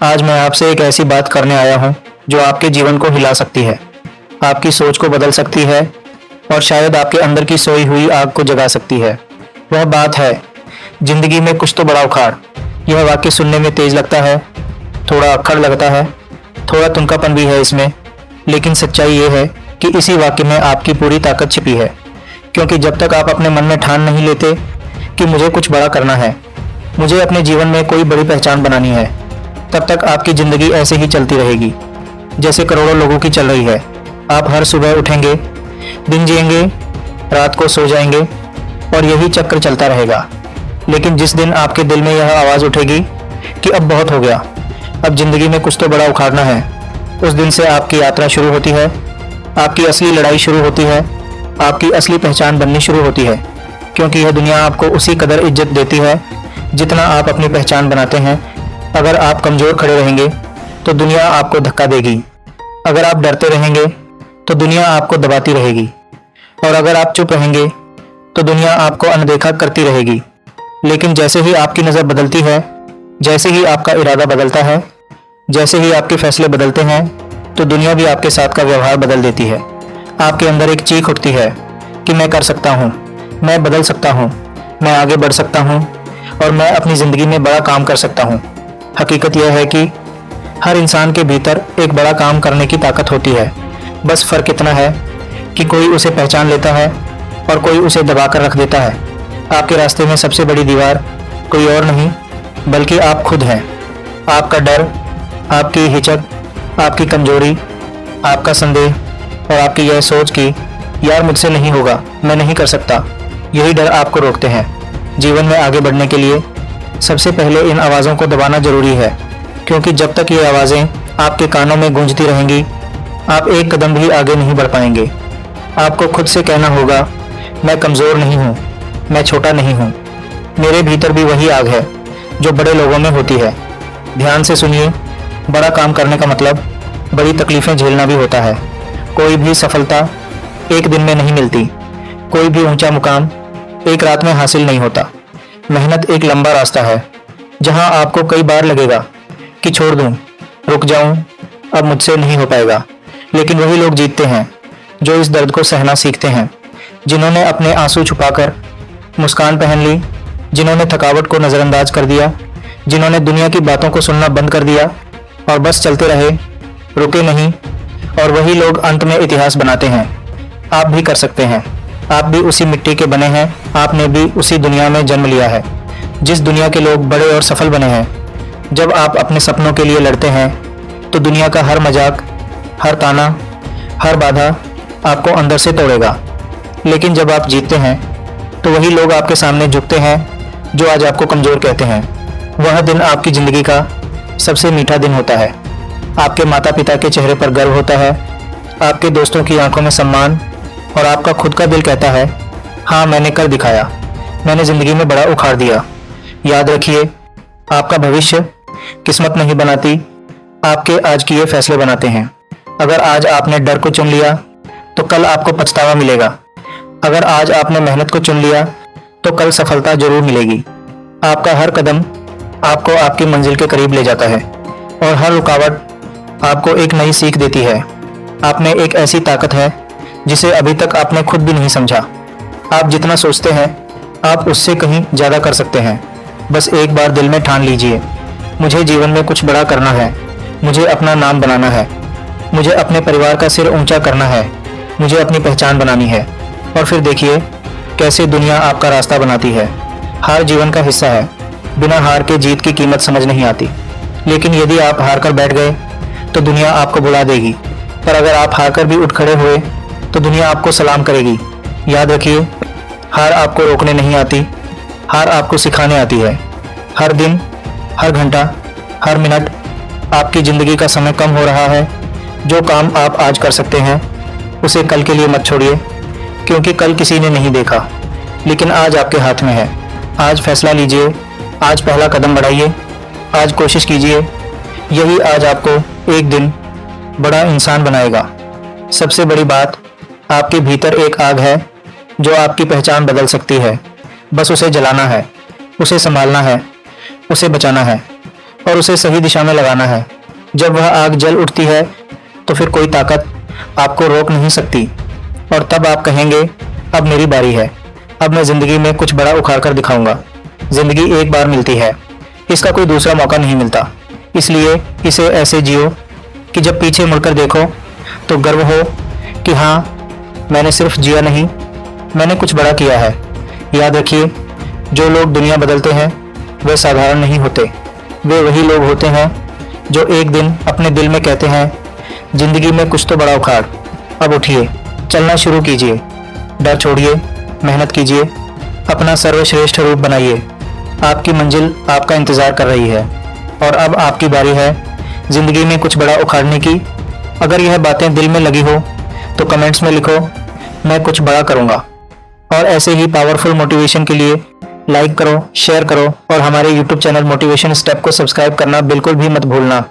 आज मैं आपसे एक ऐसी बात करने आया हूँ जो आपके जीवन को हिला सकती है, आपकी सोच को बदल सकती है और शायद आपके अंदर की सोई हुई आग को जगा सकती है। वह बात है जिंदगी में कुछ तो बड़ा उखाड़। यह वाक्य सुनने में तेज लगता है, थोड़ा अक्खड़ लगता है, थोड़ा तुनकापन भी है इसमें, लेकिन सच्चाई यह है कि इसी वाक्य में आपकी पूरी ताकत छिपी है। क्योंकि जब तक आप अपने मन में ठान नहीं लेते कि मुझे कुछ बड़ा करना है, मुझे अपने जीवन में कोई बड़ी पहचान बनानी है, तब तक आपकी जिंदगी ऐसे ही चलती रहेगी जैसे करोड़ों लोगों की चल रही है। आप हर सुबह उठेंगे, दिन जिएंगे, रात को सो जाएंगे और यही चक्र चलता रहेगा। लेकिन जिस दिन आपके दिल में यह आवाज़ उठेगी कि अब बहुत हो गया, अब जिंदगी में कुछ तो बड़ा उखाड़ना है, उस दिन से आपकी यात्रा शुरू होती है, आपकी असली लड़ाई शुरू होती है, आपकी असली पहचान बननी शुरू होती है। क्योंकि यह दुनिया आपको उसी कदर इज्जत देती है जितना आप अपनी पहचान बनाते हैं। अगर आप कमज़ोर खड़े रहेंगे तो दुनिया आपको धक्का देगी, अगर आप डरते रहेंगे तो दुनिया आपको दबाती रहेगी, और अगर आप चुप रहेंगे तो दुनिया आपको अनदेखा करती रहेगी। लेकिन जैसे ही आपकी नज़र बदलती है, जैसे ही आपका इरादा बदलता है, जैसे ही आपके फैसले बदलते हैं, तो दुनिया भी आपके साथ का व्यवहार बदल देती है। आपके अंदर एक चीख उठती है कि मैं कर सकता हूँ, मैं बदल सकता हूँ, मैं आगे बढ़ सकता हूँ और मैं अपनी ज़िंदगी में बड़ा काम कर सकता हूँ। हकीकत यह है कि हर इंसान के भीतर एक बड़ा काम करने की ताकत होती है। बस फ़र्क इतना है कि कोई उसे पहचान लेता है और कोई उसे दबा कर रख देता है। आपके रास्ते में सबसे बड़ी दीवार कोई और नहीं बल्कि आप खुद हैं। आपका डर, आपकी हिचक, आपकी कमजोरी, आपका संदेह और आपकी यह सोच कि यार मुझसे नहीं होगा, मैं नहीं कर सकता, यही डर आपको रोकते हैं। जीवन में आगे बढ़ने के लिए सबसे पहले इन आवाज़ों को दबाना जरूरी है, क्योंकि जब तक ये आवाज़ें आपके कानों में गूंजती रहेंगी, आप एक कदम भी आगे नहीं बढ़ पाएंगे। आपको खुद से कहना होगा, मैं कमज़ोर नहीं हूँ, मैं छोटा नहीं हूँ, मेरे भीतर भी वही आग है जो बड़े लोगों में होती है। ध्यान से सुनिए, बड़ा काम करने का मतलब बड़ी तकलीफ़ें झेलना भी होता है। कोई भी सफलता एक दिन में नहीं मिलती, कोई भी ऊंचा मुकाम एक रात में हासिल नहीं होता। मेहनत एक लंबा रास्ता है जहां आपको कई बार लगेगा कि छोड़ दूं, रुक जाऊं, अब मुझसे नहीं हो पाएगा। लेकिन वही लोग जीतते हैं जो इस दर्द को सहना सीखते हैं, जिन्होंने अपने आंसू छुपाकर मुस्कान पहन ली, जिन्होंने थकावट को नज़रअंदाज कर दिया, जिन्होंने दुनिया की बातों को सुनना बंद कर दिया और बस चलते रहे, रुके नहीं। और वही लोग अंत में इतिहास बनाते हैं। आप भी कर सकते हैं, आप भी उसी मिट्टी के बने हैं, आपने भी उसी दुनिया में जन्म लिया है जिस दुनिया के लोग बड़े और सफल बने हैं। जब आप अपने सपनों के लिए लड़ते हैं तो दुनिया का हर मजाक, हर ताना, हर बाधा आपको अंदर से तोड़ेगा। लेकिन जब आप जीतते हैं तो वही लोग आपके सामने झुकते हैं जो आज आपको कमज़ोर कहते हैं। वह दिन आपकी ज़िंदगी का सबसे मीठा दिन होता है। आपके माता पिता के चेहरे पर गर्व होता है, आपके दोस्तों की आंखों में सम्मान, और आपका खुद का दिल कहता है, हाँ मैंने कर दिखाया, मैंने ज़िंदगी में बड़ा उखाड़ दिया। याद रखिए, आपका भविष्य किस्मत नहीं बनाती, आपके आज किए फैसले बनाते हैं। अगर आज आपने डर को चुन लिया तो कल आपको पछतावा मिलेगा। अगर आज आपने मेहनत को चुन लिया तो कल सफलता जरूर मिलेगी। आपका हर कदम आपको आपकी मंजिल के करीब ले जाता है और हर रुकावट आपको एक नई सीख देती है। आप में एक ऐसी ताकत है जिसे अभी तक आपने खुद भी नहीं समझा। आप जितना सोचते हैं आप उससे कहीं ज़्यादा कर सकते हैं। बस एक बार दिल में ठान लीजिए, मुझे जीवन में कुछ बड़ा करना है, मुझे अपना नाम बनाना है, मुझे अपने परिवार का सिर ऊंचा करना है, मुझे अपनी पहचान बनानी है। और फिर देखिए कैसे दुनिया आपका रास्ता बनाती है। हार जीवन का हिस्सा है, बिना हार के जीत की कीमत समझ नहीं आती। लेकिन यदि आप हार कर बैठ गए तो दुनिया आपको बुला देगी, पर अगर आप हार कर भी उठ खड़े हुए तो दुनिया आपको सलाम करेगी। याद रखिए, हार आपको रोकने नहीं आती, हार आपको सिखाने आती है। हर दिन, हर घंटा, हर मिनट आपकी ज़िंदगी का समय कम हो रहा है। जो काम आप आज कर सकते हैं उसे कल के लिए मत छोड़िए, क्योंकि कल किसी ने नहीं देखा, लेकिन आज आपके हाथ में है। आज फैसला लीजिए, आज पहला कदम बढ़ाइए, आज कोशिश कीजिए। यही आज आपको एक दिन बड़ा इंसान बनाएगा। सबसे बड़ी बात, आपके भीतर एक आग है जो आपकी पहचान बदल सकती है। बस उसे जलाना है, उसे संभालना है, उसे बचाना है। और उसे सही दिशा में लगाना है। जब वह आग जल उठती है तो फिर कोई ताकत आपको रोक नहीं सकती और तब आप कहेंगे, अब मेरी बारी है, अब मैं जिंदगी में कुछ बड़ा उखाड़ कर दिखाऊंगा। जिंदगी एक बार मिलती है, इसका कोई दूसरा मौका नहीं मिलता, इसलिए इसे ऐसे जियो कि जब पीछे मुड़कर देखो तो गर्व हो कि हाँ, मैंने सिर्फ जिया नहीं, मैंने कुछ बड़ा किया है। याद रखिए, जो लोग दुनिया बदलते हैं वे साधारण नहीं होते, वे वही लोग होते हैं जो एक दिन अपने दिल में कहते हैं, जिंदगी में कुछ तो बड़ा उखाड़। अब उठिए, चलना शुरू कीजिए, डर छोड़िए, मेहनत कीजिए, अपना सर्वश्रेष्ठ रूप बनाइए। आपकी मंजिल आपका इंतजार कर रही है और अब आपकी बारी है जिंदगी में कुछ बड़ा उखाड़ने की। अगर यह बातें दिल में लगी हो तो कमेंट्स में लिखो, मैं कुछ बड़ा करूंगा। और ऐसे ही पावरफुल मोटिवेशन के लिए लाइक करो, शेयर करो और हमारे YouTube चैनल मोटिवेशन स्टेप को सब्सक्राइब करना बिल्कुल भी मत भूलना।